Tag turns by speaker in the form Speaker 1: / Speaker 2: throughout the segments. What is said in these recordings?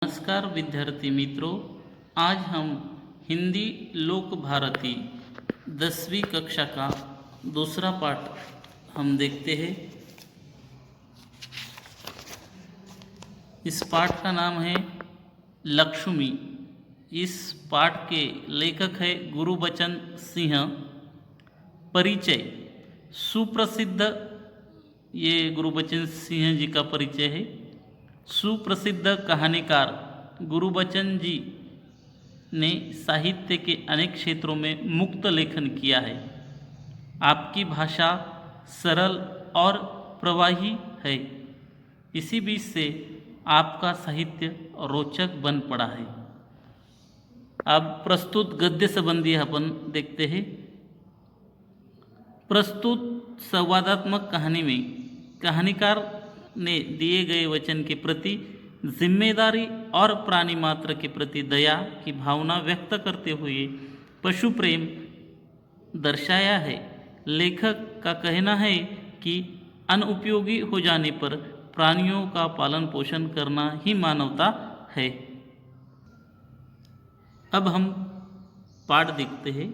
Speaker 1: नमस्कार विद्यार्थी मित्रों, आज हम हिंदी लोक भारती 10वीं कक्षा का दूसरा पाठ हम देखते हैं। इस पाठ का नाम है लक्ष्मी। इस पाठ के लेखक है गुरुबचन सिंह। परिचय। सुप्रसिद्ध, ये गुरुबचन सिंह जी का परिचय है। सुप्रसिद्ध कहानीकार गुरुबचन जी ने साहित्य के अनेक क्षेत्रों में मुक्त लेखन किया है। आपकी भाषा सरल और प्रवाही है, इसी बीच से आपका साहित्य रोचक बन पड़ा है। अब प्रस्तुत गद्य संबंधी अपन देखते हैं। प्रस्तुत संवादात्मक कहानी में कहानीकार ने दिए गए वचन के प्रति जिम्मेदारी और प्राणी मात्र के प्रति दया की भावना व्यक्त करते हुए पशु प्रेम दर्शाया है। लेखक का कहना है कि अनुपयोगी हो जाने पर प्राणियों का पालन पोषण करना ही मानवता है। अब हम पाठ देखते हैं।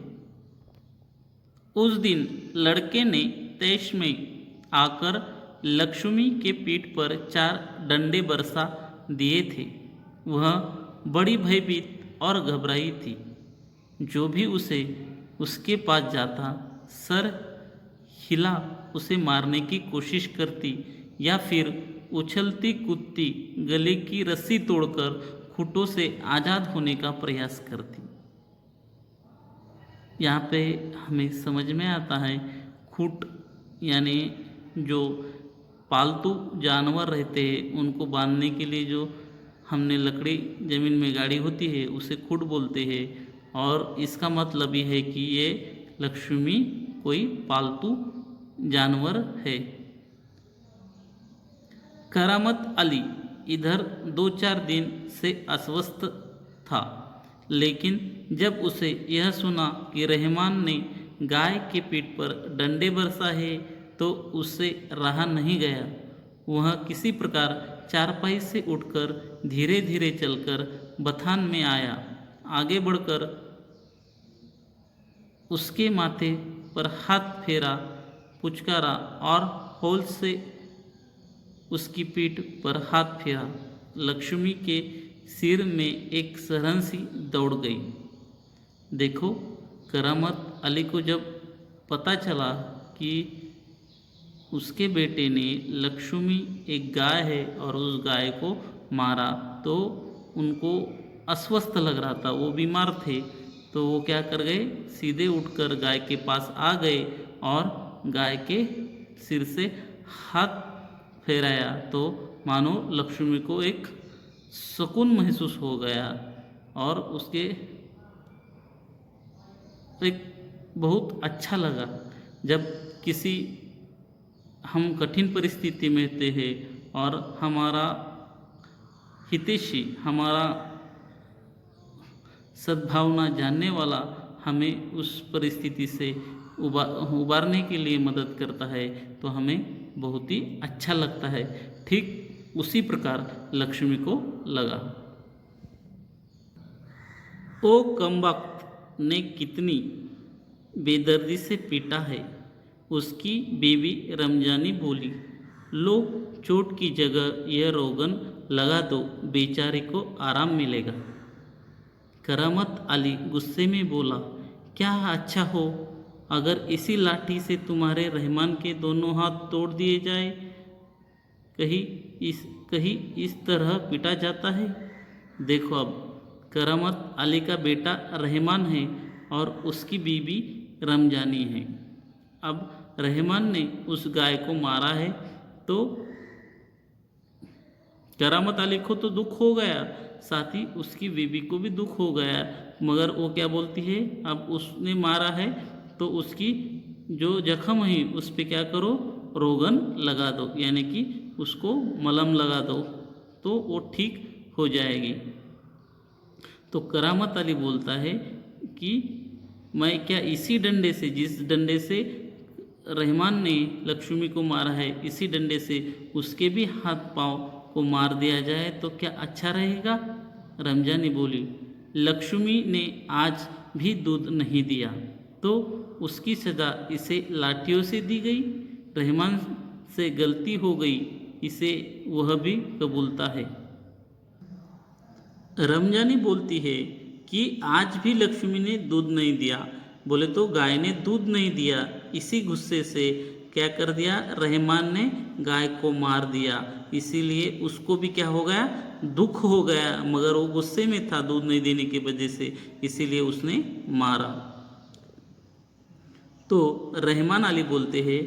Speaker 1: उस दिन लड़के ने तेज में आकर लक्ष्मी के पीठ पर 4 डंडे बरसा दिए थे। वह बड़ी भयभीत और घबराई थी। जो भी उसके पास जाता, सर हिला उसे मारने की कोशिश करती या फिर उछलती कूदती गले की रस्सी तोड़कर खूंटों से आज़ाद होने का प्रयास करती। यहाँ पे हमें समझ में आता है, खूंट यानी जो पालतू जानवर रहते हैं उनको बांधने के लिए जो हमने लकड़ी ज़मीन में गाड़ी होती है उसे खूंट बोलते हैं। और इसका मतलब ये है कि ये लक्ष्मी कोई पालतू जानवर है। करामत अली इधर 2-4 दिन से अस्वस्थ था, लेकिन जब उसे यह सुना कि रहमान ने गाय के पीठ पर डंडे बरसा है तो उससे रहा नहीं गया। वह किसी प्रकार चारपाई से उठकर धीरे धीरे चलकर बथान में आया। आगे बढ़कर उसके माथे पर हाथ फेरा, पुचकारा और हौल से उसकी पीठ पर हाथ फेरा। लक्ष्मी के सिर में एक सरहन सी दौड़ गई। देखो, करामत अली को जब पता चला कि उसके बेटे ने लक्ष्मी एक गाय है और उस गाय को मारा, तो उनको अस्वस्थ लग रहा था, वो बीमार थे। तो वो क्या कर गए, सीधे उठकर गाय के पास आ गए और गाय के सिर से हाथ फेराया। तो मानो लक्ष्मी को एक सुकून महसूस हो गया और उसके एक बहुत अच्छा लगा। जब किसी हम कठिन परिस्थिति में होते हैं और हमारा हितैषी, हमारा सद्भावना जानने वाला हमें उस परिस्थिति से उबारने के लिए मदद करता है तो हमें बहुत ही अच्छा लगता है। ठीक उसी प्रकार लक्ष्मी को लगा। ओ कमबख्त ने कितनी बेदर्दी से पीटा है, उसकी बीवी रमजानी बोली। लो, चोट की जगह यह रोगन लगा दो, बेचारे को आराम मिलेगा। करामत अली गुस्से में बोला, क्या अच्छा हो अगर इसी लाठी से तुम्हारे रहमान के दोनों हाथ तोड़ दिए जाए। कहीं इस तरह पीटा जाता है। देखो, अब करामत अली का बेटा रहमान है और उसकी बीवी रमजानी है। अब रहमान ने उस गाय को मारा है तो करामत अली को तो दुख हो गया, साथ ही उसकी बीवी को भी दुख हो गया। मगर वो क्या बोलती है, अब उसने मारा है तो उसकी जो जख्म है उस पे क्या करो, रोगन लगा दो, यानी कि उसको मलहम लगा दो तो वो ठीक हो जाएगी। तो करामत अली बोलता है कि मैं क्या इसी डंडे से, जिस डंडे से रहमान ने लक्ष्मी को मारा है, इसी डंडे से उसके भी हाथ पांव को मार दिया जाए तो क्या अच्छा रहेगा। रमजानी बोली, लक्ष्मी ने आज भी दूध नहीं दिया तो उसकी सज़ा इसे लाठियों से दी गई। रहमान से गलती हो गई, इसे वह भी कबूलता है। रमजानी बोलती है कि आज भी लक्ष्मी ने दूध नहीं दिया। बोले तो गाय ने दूध नहीं दिया। इसी गुस्से से क्या कर दिया, रहमान ने गाय को मार दिया। इसीलिए उसको भी क्या हो गया, दुख हो गया, मगर वो गुस्से में था दूध नहीं देने की वजह से, इसीलिए उसने मारा। तो रहमान अली बोलते हैं,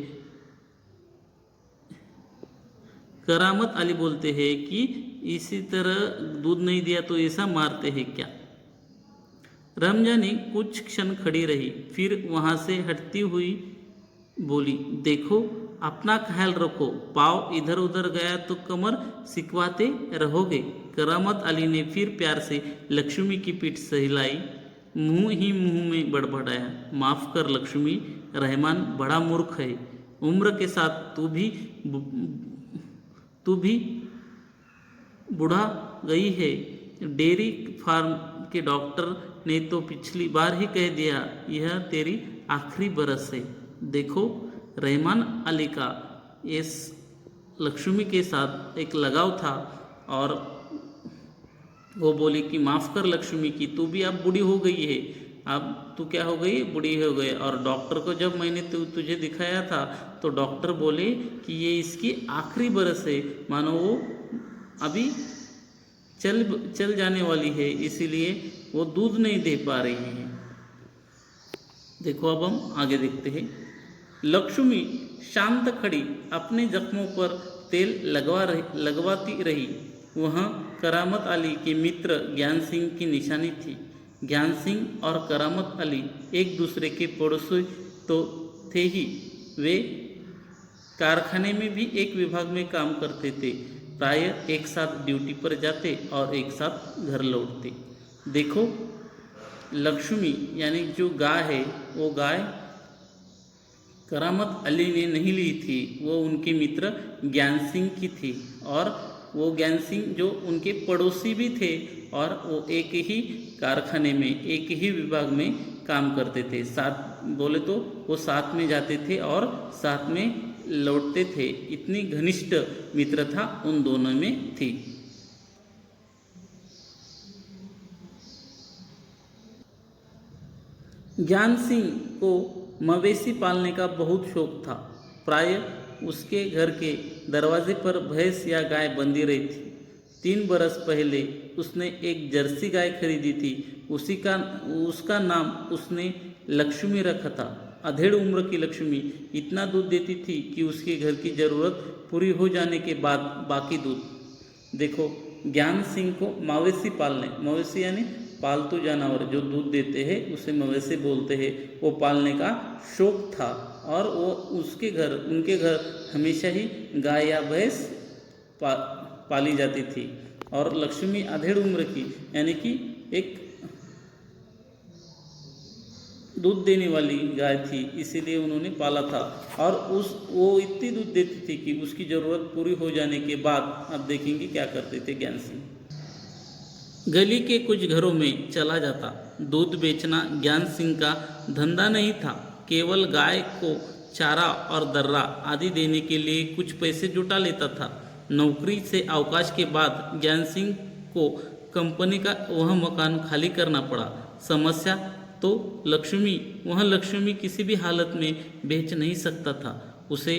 Speaker 1: करामत अली बोलते हैं कि इसी तरह दूध नहीं दिया तो ऐसा मारते हैं क्या। रमजानी कुछ क्षण खड़ी रही, फिर वहाँ से हटती हुई बोली, देखो अपना ख्याल रखो, पाँव इधर उधर गया तो कमर सिकवाते रहोगे। करामत अली ने फिर प्यार से लक्ष्मी की पीठ सहलाई, मुंह ही मुंह में बड़बड़ाया, माफ़ कर लक्ष्मी, रहमान बड़ा मूर्ख है। उम्र के साथ तू भी बूढ़ा गई है। डेयरी फार्म के डॉक्टर ने तो पिछली बार ही कह दिया यह तेरी आखिरी बरस है। देखो रहमान अली का इस लक्ष्मी के साथ एक लगाव था और वो बोली कि माफ़ कर लक्ष्मी की, तू भी अब बूढ़ी हो गई है, अब तू क्या हो गई, बूढ़ी हो गई। और डॉक्टर को जब मैंने तुझे दिखाया था तो डॉक्टर बोले कि ये इसकी आखिरी बरस है, मानो वो अभी चल जाने वाली है, इसीलिए वो दूध नहीं दे पा रही है। देखो अब हम आगे देखते हैं। लक्ष्मी शांत खड़ी अपने जख्मों पर तेल लगवाती रही। वह करामत अली के मित्र ज्ञान सिंह की निशानी थी। ज्ञान सिंह और करामत अली एक दूसरे के पड़ोसी तो थे ही, वे कारखाने में भी एक विभाग में काम करते थे। प्राय एक साथ ड्यूटी पर जाते और एक साथ घर लौटते। देखो लक्ष्मी यानी जो गाय है, वो गाय करामत अली ने नहीं ली थी, वो उनके मित्र ज्ञान सिंह की थी। और वो ज्ञान सिंह जो उनके पड़ोसी भी थे और वो एक ही कारखाने में एक ही विभाग में काम करते थे। साथ बोले तो वो साथ में जाते थे और साथ में लौटते थे। इतनी घनिष्ठ मित्रता उन दोनों में थी। ज्ञान सिंह को मवेशी पालने का बहुत शौक था। प्राय उसके घर के दरवाजे पर भैंस या गाय बंधी रही थी। 3 बरस पहले उसने एक जर्सी गाय खरीदी थी। उसका नाम उसने लक्ष्मी रखा था। अधेड़ उम्र की लक्ष्मी इतना दूध देती थी कि उसके घर की ज़रूरत पूरी हो जाने के बाद बाकी दूध। देखो ज्ञान सिंह को मवेशी पालने, मवेशी यानी पालतू जानवर जो दूध देते हैं उसे मवेशी बोलते हैं, वो पालने का शौक था। और वो उनके घर हमेशा ही गाय या भैंस पाली जाती थी। और लक्ष्मी अधेड़ उम्र की यानी कि एक दूध देने वाली गाय थी, इसीलिए उन्होंने पाला था। और वो इतनी दूध देती थी कि उसकी ज़रूरत पूरी हो जाने के बाद अब देखेंगे क्या करते थे ज्ञान सिंह। गली के कुछ घरों में चला जाता। दूध बेचना ज्ञान सिंह का धंधा नहीं था, केवल गाय को चारा और दर्रा आदि देने के लिए कुछ पैसे जुटा लेता था। नौकरी से अवकाश के बाद ज्ञान सिंह को कंपनी का वह मकान खाली करना पड़ा। समस्या तो वह लक्ष्मी किसी भी हालत में बेच नहीं सकता था। उसे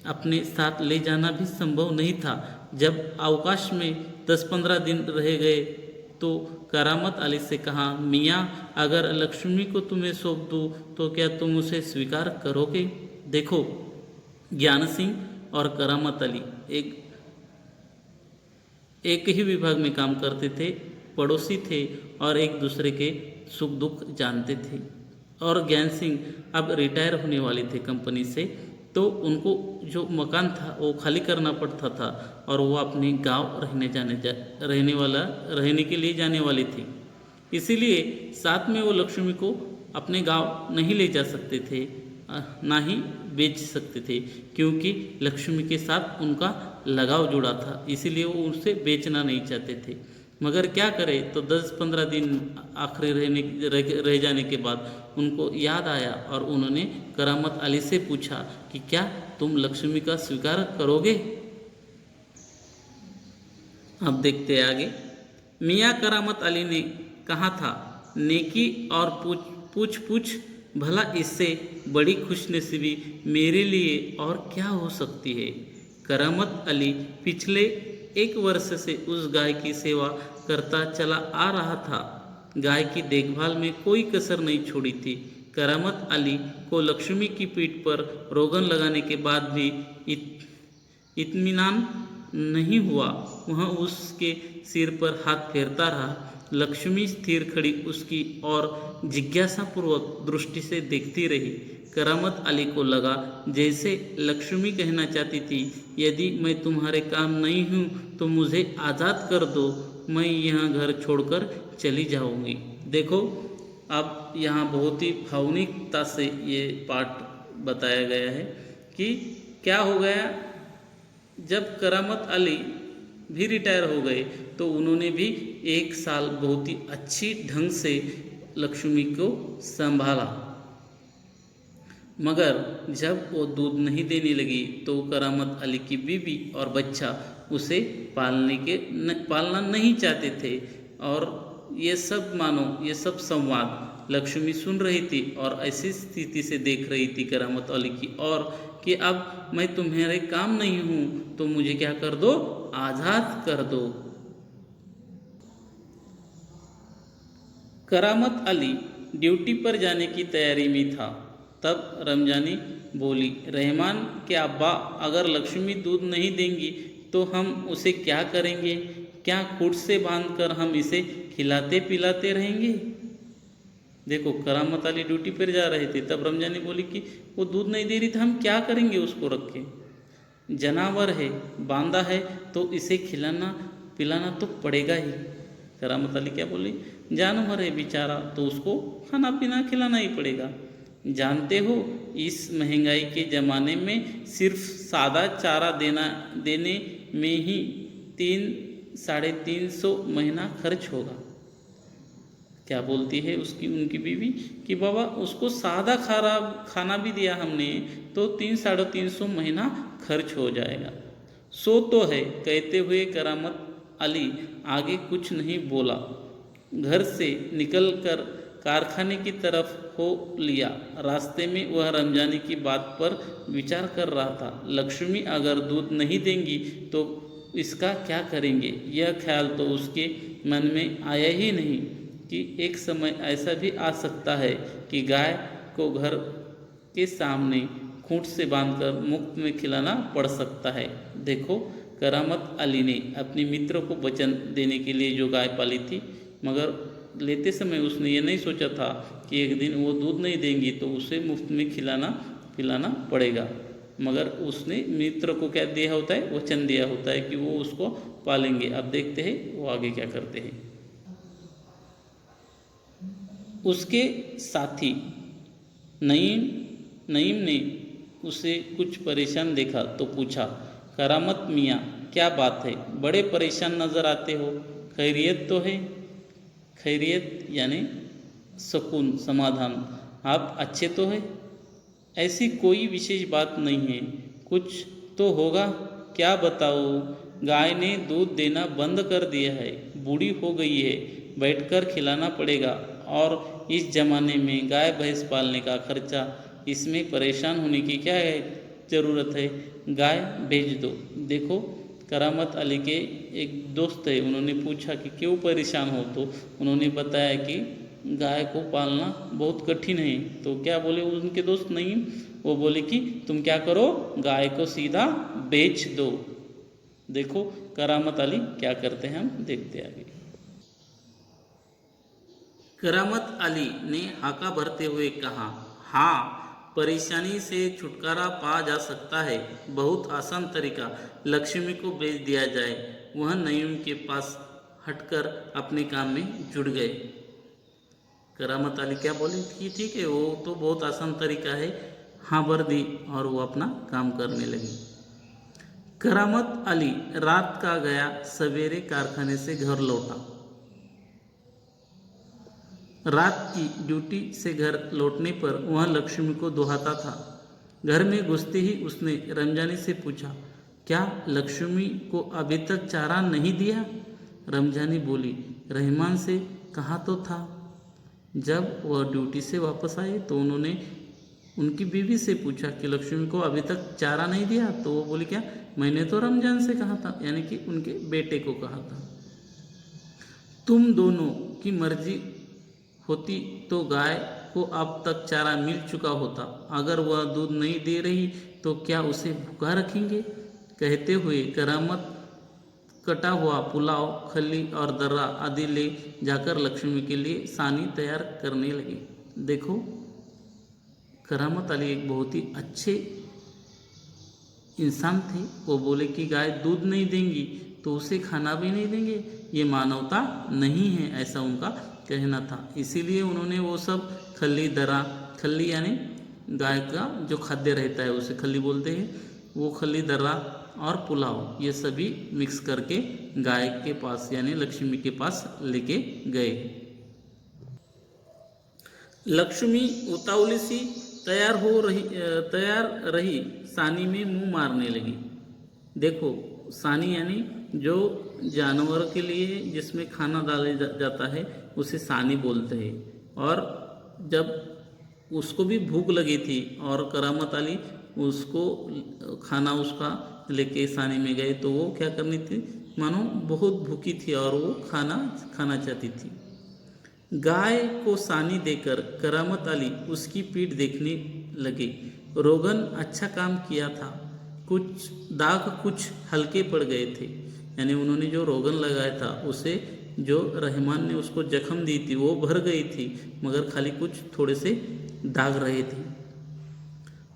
Speaker 1: अपने साथ ले जाना भी संभव नहीं था। जब अवकाश में 10-15 दिन रह गए तो करामत अली से कहा, मियाँ अगर लक्ष्मी को तुम्हें सौंप दूँ तो क्या तुम उसे स्वीकार करोगे? देखो ज्ञान सिंह और करामत अली एक ही विभाग में काम करते थे, पड़ोसी थे और एक दूसरे के सुख दुख जानते थे। और ज्ञान सिंह अब रिटायर होने वाले थे कंपनी से, तो उनको जो मकान था वो खाली करना पड़ता था और वो अपने गांव रहने के लिए जाने वाली थी। इसीलिए साथ में वो लक्ष्मी को अपने गांव नहीं ले जा सकते थे, ना ही बेच सकते थे, क्योंकि लक्ष्मी के साथ उनका लगाव जुड़ा था। इसीलिए वो उनसे बेचना नहीं चाहते थे। मगर क्या करे, तो 10-15 दिन आखिरी रह जाने के बाद उनको याद आया और उन्होंने करामत अली से पूछा कि क्या तुम लक्ष्मी का स्वीकार करोगे। अब देखते हैं आगे। मियाँ करामत अली ने कहा था, नेकी और पूछ पूछ भला इससे बड़ी खुशनसीबी मेरे लिए और क्या हो सकती है। करामत अली पिछले 1 वर्ष से उस गाय की सेवा करता चला आ रहा था। गाय की देखभाल में कोई कसर नहीं छोड़ी थी। करामत अली को लक्ष्मी की पीठ पर रोगन लगाने के बाद भी इत्मीनान नहीं हुआ। वह उसके सिर पर हाथ फेरता रहा। लक्ष्मी स्थिर खड़ी उसकी और जिज्ञासापूर्वक दृष्टि से देखती रही। करामत अली को लगा जैसे लक्ष्मी कहना चाहती थी, यदि मैं तुम्हारे काम नहीं हूँ तो मुझे आज़ाद कर दो, मैं यहाँ घर छोड़कर चली जाऊँगी। देखो, अब यहाँ बहुत ही भावनिकता से ये पाठ बताया गया है कि क्या हो गया। जब करामत अली भी रिटायर हो गए तो उन्होंने भी 1 साल बहुत ही अच्छी ढंग से लक्ष्मी को संभाला, मगर जब वो दूध नहीं देने लगी तो करामत अली की बीवी और बच्चा उसे पालना नहीं चाहते थे। और ये सब ये सब संवाद लक्ष्मी सुन रही थी और ऐसी स्थिति से देख रही थी करामत अली की और कि अब मैं तुम्हारे काम नहीं हूँ तो मुझे क्या कर दो, आज़ाद कर दो। करामत अली ड्यूटी पर जाने की तैयारी में था। तब रमजानी बोली, रहमान के अब्बा, अगर लक्ष्मी दूध नहीं देंगी तो हम उसे क्या करेंगे? क्या खूंट से बांधकर हम इसे खिलाते पिलाते रहेंगे? देखो, करामत अली ड्यूटी पर जा रहे थे, तब रमजानी बोली कि वो दूध नहीं दे रही थी, हम क्या करेंगे उसको रख के? जानवर है, बांधा है तो इसे खिलाना पिलाना तो पड़ेगा ही। करामत अली क्या बोली, जानवर है बेचारा तो उसको खाना पीना खिलाना ही पड़ेगा। जानते हो, इस महंगाई के ज़माने में सिर्फ सादा चारा देने में ही 300-350 महीना खर्च होगा। क्या बोलती है उनकी बीवी कि बाबा उसको सादा खाना भी दिया हमने तो 300-350 महीना खर्च हो जाएगा। सो तो है, कहते हुए करामत अली आगे कुछ नहीं बोला। घर से निकलकर कारखाने की तरफ हो लिया। रास्ते में वह रमजानी की बात पर विचार कर रहा था। लक्ष्मी अगर दूध नहीं देंगी तो इसका क्या करेंगे, यह ख्याल तो उसके मन में आया ही नहीं कि एक समय ऐसा भी आ सकता है कि गाय को घर के सामने खूंट से बांधकर मुफ्त में खिलाना पड़ सकता है। देखो, करामत अली ने अपने मित्र को वचन देने के लिए जो गाय पाली थी, मगर लेते समय उसने ये नहीं सोचा था कि एक दिन वो दूध नहीं देंगी तो उसे मुफ्त में खिलाना पिलाना पड़ेगा। मगर उसने मित्र को क्या दिया होता है, वचन दिया होता है कि वो उसको पालेंगे। अब देखते हैं वो आगे क्या करते हैं। उसके साथी नईम ने उसे कुछ परेशान देखा तो पूछा, करामत मियाँ, क्या बात है, बड़े परेशान नज़र आते हो, खैरियत तो है? खैरियत यानी सुकून, समाधान, आप अच्छे तो है? ऐसी कोई विशेष बात नहीं है, कुछ तो होगा, क्या बताओ? गाय ने दूध देना बंद कर दिया है, बूढ़ी हो गई है, बैठकर खिलाना पड़ेगा और इस ज़माने में गाय भैंस पालने का खर्चा, इसमें परेशान होने की क्या है ज़रूरत है, गाय भेज दो। देखो, करामत अली के एक दोस्त है, उन्होंने पूछा कि क्यों परेशान हो, तो उन्होंने बताया कि गाय को पालना बहुत कठिन है। तो क्या बोले उनके दोस्त, नहीं, वो बोले कि तुम क्या करो, गाय को सीधा बेच दो। देखो करामत अली क्या करते हैं, हम देखते आगे। करामत अली ने हाका भरते हुए कहा, हाँ, परेशानी से छुटकारा पा जा सकता है, बहुत आसान तरीका, लक्ष्मी को बेच दिया जाए। वह नईम के पास हटकर अपने काम में जुट गए। करामत अली क्या बोले कि ठीक है, वो तो बहुत आसान तरीका है, हाँ भर दी और वो अपना काम करने लगी। करामत अली रात का गया, सवेरे कारखाने से घर लौटा। रात की ड्यूटी से घर लौटने पर वह लक्ष्मी को दुहाता था। घर में घुसते ही उसने रमजानी से पूछा, क्या लक्ष्मी को अभी तक चारा नहीं दिया? रमजानी बोली, रहमान से कहा तो था। जब वह ड्यूटी से वापस आए तो उन्होंने उनकी बीवी से पूछा कि लक्ष्मी को अभी तक चारा नहीं दिया? तो वो बोली, क्या मैंने तो रमजान से कहा था, यानी कि उनके बेटे को कहा था। तुम दोनों की मर्जी होती तो गाय को अब तक चारा मिल चुका होता। अगर वह दूध नहीं दे रही तो क्या उसे भूखा रखेंगे? कहते हुए करामत कटा हुआ पुलाव, खली और दर्रा आदि ले जाकर लक्ष्मी के लिए सानी तैयार करने लगे। देखो, करामत अली एक बहुत ही अच्छे इंसान थे। वो बोले कि गाय दूध नहीं देंगी तो उसे खाना भी नहीं देंगे, ये मानवता नहीं है, ऐसा उनका कहना था। इसीलिए उन्होंने वो सब खली दर्रा, खली यानी गाय का जो खाद्य रहता है उसे खली बोलते हैं, वो खली दर्रा और पुलाव ये सभी मिक्स करके गाय के पास यानी लक्ष्मी के पास लेके गए। लक्ष्मी उतावली सी तैयार रही, सानी में मुंह मारने लगी। देखो, सानी यानी जो जानवर के लिए जिसमें खाना डाला जाता है उसे सानी बोलते हैं। और जब उसको भी भूख लगी थी और करामत अली उसको खाना उसका लेके सानी में गए तो वो क्या करनी थी, मानो बहुत भूखी थी और वो खाना चाहती थी। गाय को सानी देकर करामत अली उसकी पीठ देखने लगे। रोगन अच्छा काम किया था, कुछ दाग कुछ हल्के पड़ गए थे, यानी उन्होंने जो रोगन लगाया था उसे जो रहमान ने उसको जख्म दी थी वो भर गई थी, मगर खाली कुछ थोड़े से दाग रहे थे।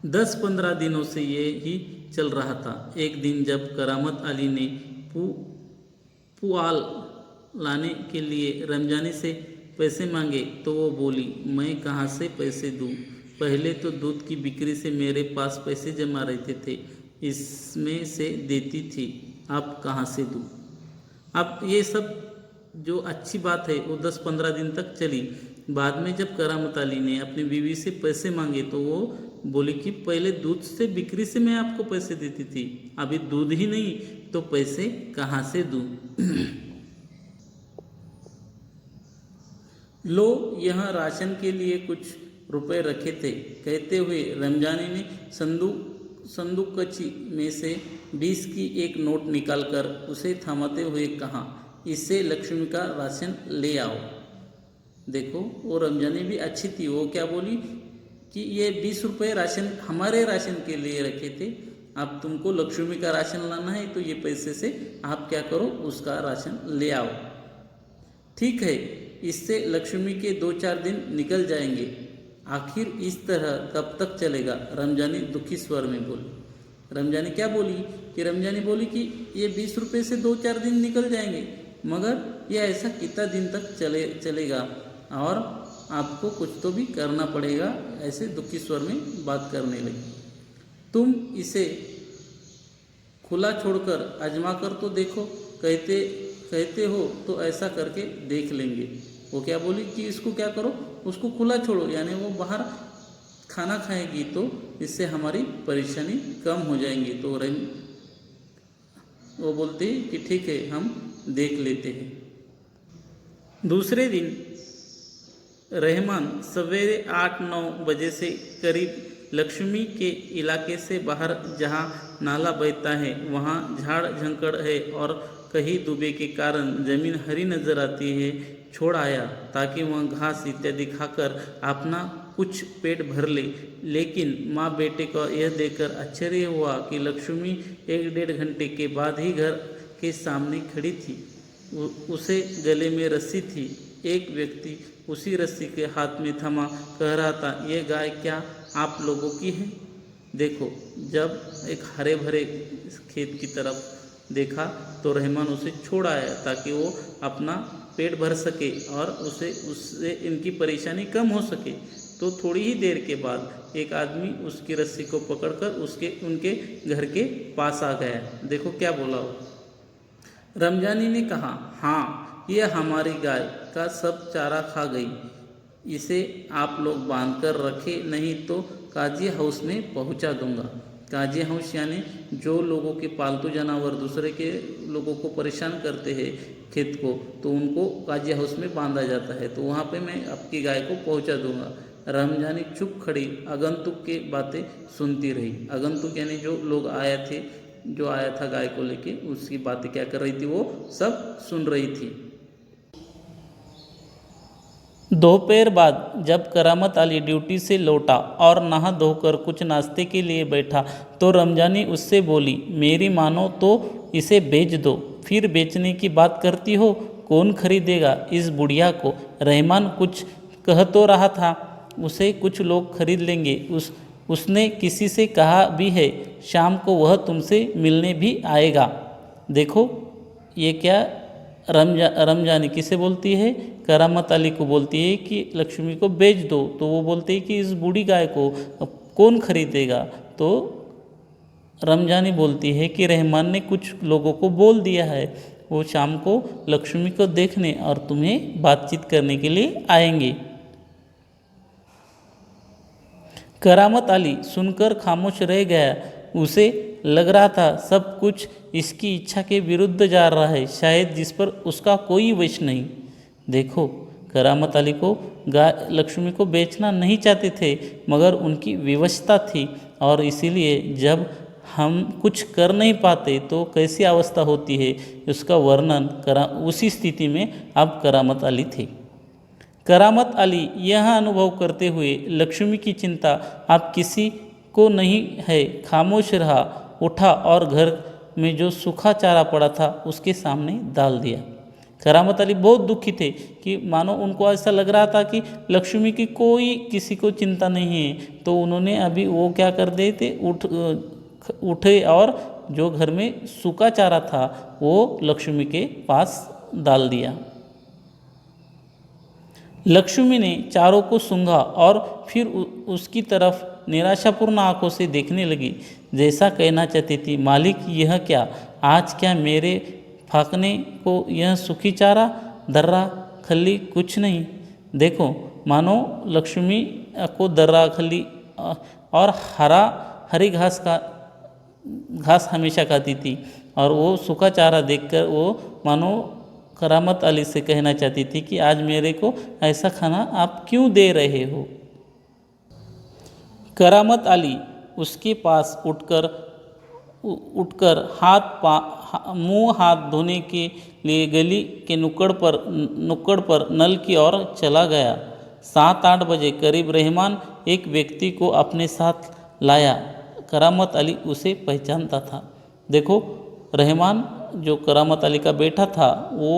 Speaker 1: 10-15 दिनों से ये ही चल रहा था। एक दिन जब करामत अली ने पुआल लाने के लिए रमजानी से पैसे मांगे तो वो बोली, मैं कहाँ से पैसे दूँ? पहले तो दूध की बिक्री से मेरे पास पैसे जमा रहते थे, इसमें से देती थी, अब कहाँ से दूँ? अब ये सब जो अच्छी बात है वो 10-15 दिन तक चली। बाद में जब करामत अली ने अपनी बीवी से पैसे मांगे तो वो बोली कि पहले दूध से बिक्री से मैं आपको पैसे देती थी, अभी दूध ही नहीं तो पैसे कहाँ से दूँ? लो, यहाँ राशन के लिए कुछ रुपए रखे थे, कहते हुए रमजानी ने संदूकची में से 20 की एक नोट निकालकर उसे थमाते हुए कहा, इससे लक्ष्मी का राशन ले आओ। देखो, वो रमजानी भी अच्छी थी। वो क्या बोली कि ये 20 रुपये राशन हमारे राशन के लिए रखे थे, अब तुमको लक्ष्मी का राशन लाना है तो ये पैसे से आप क्या करो, उसका राशन ले आओ। ठीक है, इससे लक्ष्मी के 2-4 दिन निकल जाएंगे। आखिर इस तरह कब तक चलेगा? रमजानी दुखी स्वर में बोली। रमजानी क्या बोली कि रमजानी बोली कि ये 20 रुपये से 2-4 दिन निकल जाएंगे, मगर ये ऐसा कितना दिन तक चलेगा और आपको कुछ तो भी करना पड़ेगा। ऐसे दुखी स्वर में बात करने लगी। तुम इसे खुला छोड़कर आजमा कर तो देखो, कहते हो तो ऐसा करके देख लेंगे। वो क्या बोली कि इसको क्या करो, उसको खुला छोड़ो, यानी वो बाहर खाना खाएगी तो इससे हमारी परेशानी कम हो जाएंगी। तो वो बोलते हैं कि ठीक है, हम देख लेते हैं। दूसरे दिन रहमान सवेरे 8-9 बजे से करीब लक्ष्मी के इलाके से बाहर जहाँ नाला बहता है वहाँ झाड़ झंकड़ है और कहीं दुबे के कारण जमीन हरी नजर आती है, छोड़ आया ताकि वह घास इत्यादि खाकर अपना कुछ पेट भर ले। लेकिन माँ बेटे को यह देखकर आश्चर्य हुआ कि लक्ष्मी 1-1.5 घंटे के बाद ही घर के सामने खड़ी थी। उसे गले में रस्सी थी। एक व्यक्ति उसी रस्सी के हाथ में थमा कह रहा था, ये गाय क्या आप लोगों की है? देखो, जब एक हरे भरे खेत की तरफ देखा तो रहमान उसे छोड़ आया ताकि वो अपना पेट भर सके और उससे इनकी परेशानी कम हो सके। तो थोड़ी ही देर के बाद एक आदमी उसकी रस्सी को पकड़कर उनके घर के पास आ गया। देखो क्या बोला वो। रमजानी ने कहा, हाँ, यह हमारी गाय का सब चारा खा गई, इसे आप लोग बांध कर रखे, नहीं तो काजी हाउस में पहुंचा दूंगा। काजी हाउस यानी जो लोगों के पालतू जानवर दूसरे के लोगों को परेशान करते हैं खेत को, तो उनको काजी हाउस में बांधा जाता है, तो वहाँ पे मैं आपकी गाय को पहुँचा दूंगा। रमजानी चुप खड़ी आगंतुक की बातें सुनती रही। आगंतुक यानी जो लोग आए थे, जो आया था गाय को लेके, उसकी बातें क्या कर रही थी, वो सब सुन रही थी। दोपहर बाद जब करामत अली ड्यूटी से लौटा और नहा धोकर कुछ नाश्ते के लिए बैठा तो रमजानी उससे बोली, मेरी मानो तो इसे बेच दो, फिर बेचने की बात करती हो, कौन खरीदेगा इस बुढ़िया को। रहमान कुछ कह तो रहा था, उसे कुछ लोग खरीद लेंगे, उसने किसी से कहा भी है, शाम को वह तुमसे मिलने भी आएगा। देखो ये क्या, रमजानी किसे बोलती है, करामत अली को बोलती है कि लक्ष्मी को बेच दो, तो वो बोलते हैं कि इस बूढ़ी गाय को कौन खरीदेगा। तो रमजानी बोलती है कि रहमान ने कुछ लोगों को बोल दिया है, वो शाम को लक्ष्मी को देखने और तुम्हें बातचीत करने के लिए आएंगे। करामत अली सुनकर खामोश रह गया। उसे लग रहा था सब कुछ इसकी इच्छा के विरुद्ध जा रहा है, शायद जिस पर उसका कोई वश नहीं। देखो करामत अली को गाय लक्ष्मी को बेचना नहीं चाहते थे, मगर उनकी विवशता थी, और इसीलिए जब हम कुछ कर नहीं पाते तो कैसी अवस्था होती है, उसका वर्णन उसी स्थिति में अब करामत अली थे। करामत अली यह अनुभव करते हुए लक्ष्मी की चिंता अब किसी को नहीं है, खामोश रहा, उठा और घर में जो सूखा चारा पड़ा था उसके सामने डाल दिया। करामत अली बहुत दुखी थे कि मानो उनको ऐसा लग रहा था कि लक्ष्मी की कोई किसी को चिंता नहीं है, तो उन्होंने अभी वो क्या कर दिए थे, उठे और जो घर में सूखा चारा था वो लक्ष्मी के पास डाल दिया। लक्ष्मी ने चारों को सूंघा और फिर उसकी तरफ निराशापूर्ण आंखों से देखने लगी, जैसा कहना चाहती थी, मालिक यह क्या, आज क्या मेरे फाकने को यह सूखी चारा, दर्रा खल्ली कुछ नहीं। देखो मानो लक्ष्मी को दर्रा खल्ली और हरी घास हमेशा खाती थी, और वो सूखा चारा देखकर वो मानो करामत अली से कहना चाहती थी कि आज मेरे को ऐसा खाना आप क्यों दे रहे हो। करामत अली उसके पास उठकर मुंह हाथ धोने के लिए गली के नुक्कड़ पर नल की ओर चला गया। 7-8 बजे करीब रहमान एक व्यक्ति को अपने साथ लाया। करामत अली उसे पहचानता था। देखो रहमान जो करामत अली का बेटा था वो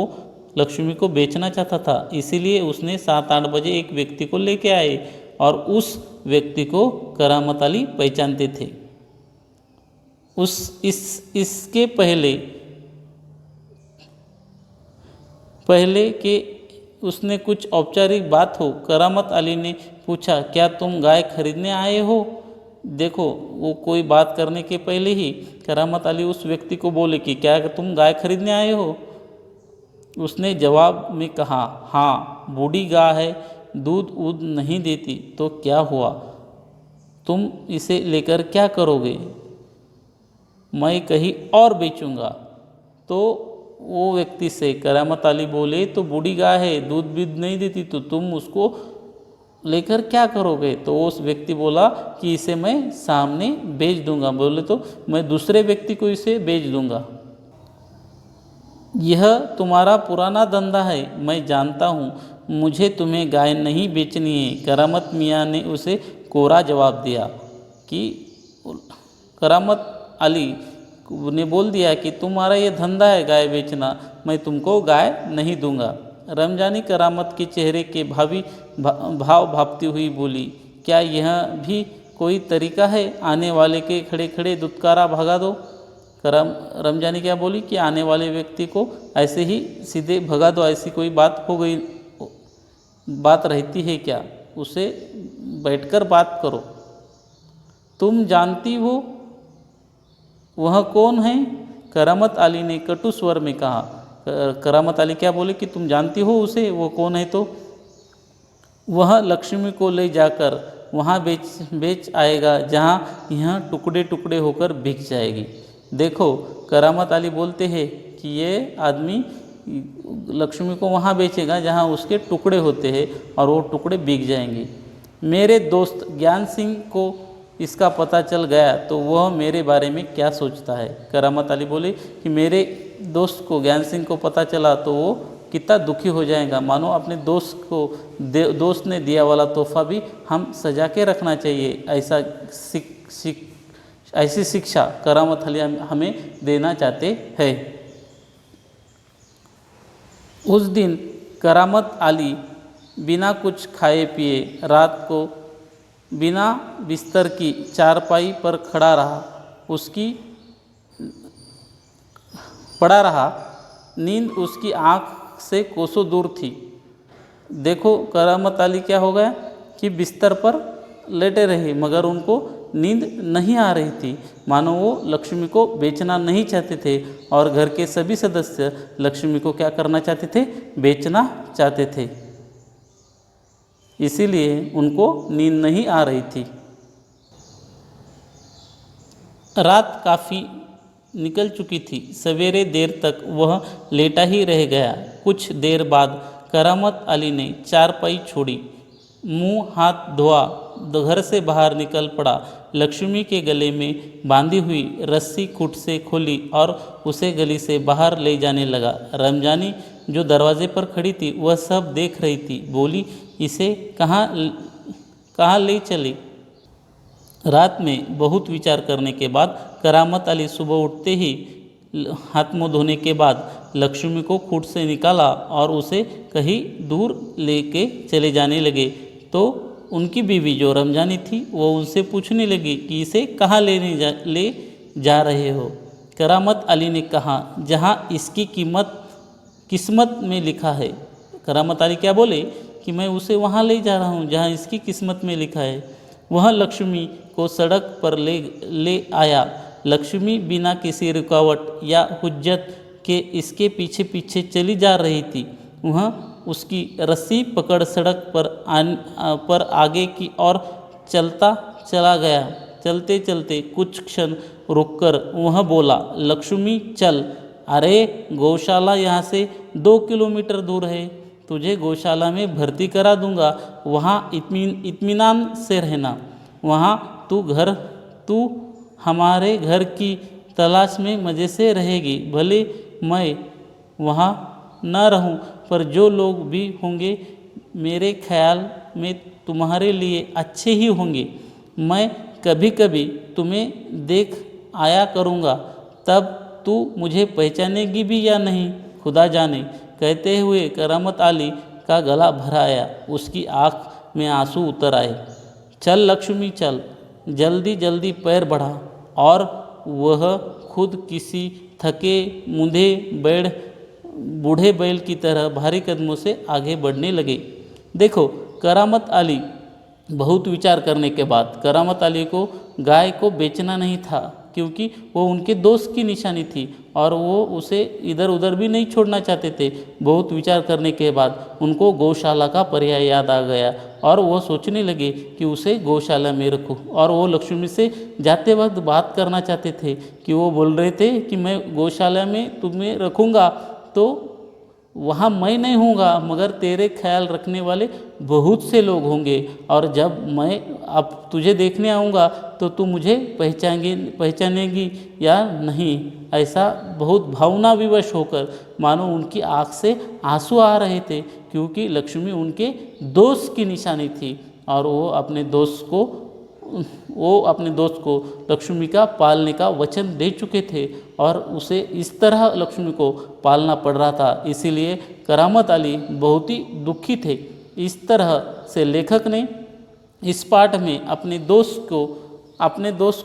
Speaker 1: लक्ष्मी को बेचना चाहता था, इसीलिए उसने 7-8 बजे एक व्यक्ति को लेके आए, और उस व्यक्ति को करामत अली पहचानते थे। इसके पहले कि उसने कुछ औपचारिक बात हो, करामत अली ने पूछा, क्या तुम गाय खरीदने आए हो। देखो वो कोई बात करने के पहले ही करामत अली उस व्यक्ति को बोले कि क्या तुम गाय खरीदने आए हो। उसने जवाब में कहा, हाँ, बूढ़ी गाय है, दूध नहीं देती, तो क्या हुआ, तुम इसे लेकर क्या करोगे। मैं कहीं और बेचूंगा। तो वो व्यक्ति से करामत अली बोले, तो बूढ़ी गाय है, दूध नहीं देती, तो तुम उसको लेकर क्या करोगे। तो उस व्यक्ति बोला कि इसे मैं सामने बेच दूंगा। बोले तो मैं दूसरे व्यक्ति को इसे बेच दूंगा। यह तुम्हारा पुराना धंधा है, मैं जानता हूँ, मुझे तुम्हें गाय नहीं बेचनी है। करामत मियाँ ने उसे कोरा जवाब दिया कि करामत अली ने बोल दिया कि तुम्हारा ये धंधा है गाय बेचना, मैं तुमको गाय नहीं दूंगा। रमजानी करामत के चेहरे के भाव भापती हुई बोली, क्या यह भी कोई तरीका है, आने वाले के खड़े खड़े दुत्कारा भगा दो। रमजानी क्या बोली कि आने वाले व्यक्ति को ऐसे ही सीधे भगा दो, ऐसी कोई बात रहती है क्या, उसे बैठकर बात करो। तुम जानती हो वह कौन है, करामत अली ने कटु स्वर में कहा। करामत अली क्या बोले कि तुम जानती हो उसे, वो कौन है। तो वह लक्ष्मी को ले जाकर वहाँ बेच आएगा जहाँ यह टुकड़े टुकड़े होकर बिक जाएगी। देखो, करामत अली बोलते हैं कि ये आदमी लक्ष्मी को वहाँ बेचेगा जहाँ उसके टुकड़े होते हैं और वो टुकड़े बिक जाएंगे। मेरे दोस्त ज्ञान सिंह को इसका पता चल गया तो वह मेरे बारे में क्या सोचता है। करामत अली बोले कि मेरे दोस्त को, ज्ञान सिंह को पता चला तो वो कितना दुखी हो जाएगा। मानो अपने दोस्त ने दिया वाला तोहफा भी हम सजा के रखना चाहिए, ऐसी शिक्षा करामत अली हमें देना चाहते हैं। उस दिन करामत अली बिना कुछ खाए पिए रात को बिना बिस्तर की चारपाई पर पड़ा रहा। नींद उसकी आँख से कोसों दूर थी। देखो, करामत अली क्या हो गया कि बिस्तर पर लेटे रहे मगर उनको नींद नहीं आ रही थी। मानो वो लक्ष्मी को बेचना नहीं चाहते थे और घर के सभी सदस्य लक्ष्मी को क्या करना चाहते थे, बेचना चाहते थे, इसीलिए उनको नींद नहीं आ रही थी। रात काफ़ी निकल चुकी थी। सवेरे देर तक वह लेटा ही रह गया। कुछ देर बाद करामत अली ने चारपाई छोड़ी, मुंह हाथ धोआ, घर से बाहर निकल पड़ा। लक्ष्मी के गले में बांधी हुई रस्सी खूंट से खोली और उसे गली से बाहर ले जाने लगा। रमजानी जो दरवाजे पर खड़ी थी वह सब देख रही थी। बोली, इसे कहाँ ले चले। रात में बहुत विचार करने के बाद करामत अली सुबह उठते ही हाथ मुँह धोने के बाद लक्ष्मी को खूंट से निकाला और उसे कहीं दूर लेके चले जाने लगे। तो उनकी बीवी जो रमजानी थी वो उनसे पूछने लगी कि इसे कहाँ ले जा रहे हो। करामत अली ने कहा, जहाँ इसकी किस्मत में लिखा है। करामत अली क्या बोले कि मैं उसे वहाँ ले जा रहा हूँ जहाँ इसकी किस्मत में लिखा है। वह लक्ष्मी को सड़क पर ले आया। लक्ष्मी बिना किसी रुकावट या हुज्जत के इसके पीछे पीछे चली जा रही थी। वह उसकी रस्सी पकड़ सड़क पर आगे की ओर चलता चला गया। चलते चलते कुछ क्षण रुककर वह बोला, लक्ष्मी चल। अरे, गौशाला यहाँ से 2 किलोमीटर दूर है, तुझे गौशाला में भर्ती करा दूंगा, वहाँ इत्मीनान से रहना। वहाँ तू हमारे घर की तलाश में मज़े से रहेगी। भले मैं वहाँ न रहूं, पर जो लोग भी होंगे मेरे ख्याल में तुम्हारे लिए अच्छे ही होंगे। मैं कभी कभी तुम्हें देख आया करूँगा, तब तू मुझे पहचानेगी भी या नहीं, खुदा जाने। कहते हुए करामत अली का गला भर आया, उसकी आँख में आंसू उतर आए। चल लक्ष्मी चल, जल्दी जल्दी पैर बढ़ा। और वह खुद किसी थके मुंधे बूढ़े बैल की तरह भारी कदमों से आगे बढ़ने लगे। देखो, करामत अली बहुत विचार करने के बाद करामत अली को गाय को बेचना नहीं था, क्योंकि वो उनके दोस्त की निशानी थी और वो उसे इधर उधर भी नहीं छोड़ना चाहते थे। बहुत विचार करने के बाद उनको गौशाला का पर्याय याद आ गया और वो सोचने लगे कि उसे गौशाला में रखूं। और वो लक्ष्मी से जाते वक्त बात करना चाहते थे कि वो बोल रहे थे कि मैं गौशाला में तुम्हें रखूँगा तो वहाँ मैं नहीं हूँगा, मगर तेरे ख्याल रखने वाले बहुत से लोग होंगे, और जब मैं अब तुझे देखने आऊँगा तो तू मुझे पहचानेगी या नहीं। ऐसा बहुत भावना विवश होकर मानो उनकी आँख से आंसू आ रहे थे, क्योंकि लक्ष्मी उनके दोस्त की निशानी थी और वो अपने दोस्त को लक्ष्मी का पालने का वचन दे चुके थे और उसे इस तरह लक्ष्मी को पालना पड़ रहा था। इसीलिए करामत अली बहुत ही दुखी थे। इस तरह से लेखक ने इस पाठ में अपने दोस्त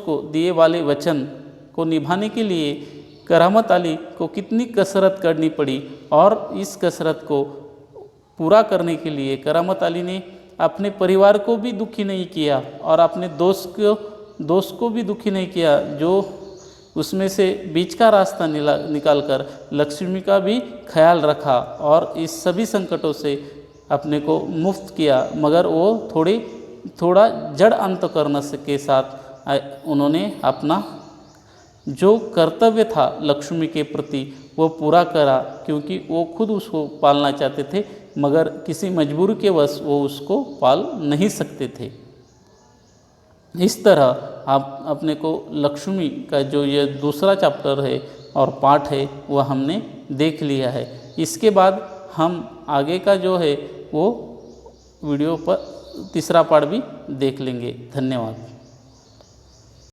Speaker 1: को दिए वाले वचन को निभाने के लिए करामत अली को कितनी कसरत करनी पड़ी, और इस कसरत को पूरा करने के लिए करामत अली ने अपने परिवार को भी दुखी नहीं किया और अपने दोस्त को भी दुखी नहीं किया, जो उसमें से बीच का रास्ता निकालकर लक्ष्मी का भी ख्याल रखा और इस सभी संकटों से अपने को मुफ्त किया, मगर वो थोड़ा जड़ अंतःकरण के साथ उन्होंने अपना जो कर्तव्य था लक्ष्मी के प्रति वो पूरा करा, क्योंकि वो खुद उसको पालना चाहते थे, मगर किसी मजबूरी के वश वो उसको पाल नहीं सकते थे। इस तरह आप अपने को लक्ष्मी का जो ये दूसरा चैप्टर है और पार्ट है वह हमने देख लिया है। इसके बाद हम आगे का जो है वो वीडियो पर तीसरा पार्ट भी देख लेंगे। धन्यवाद।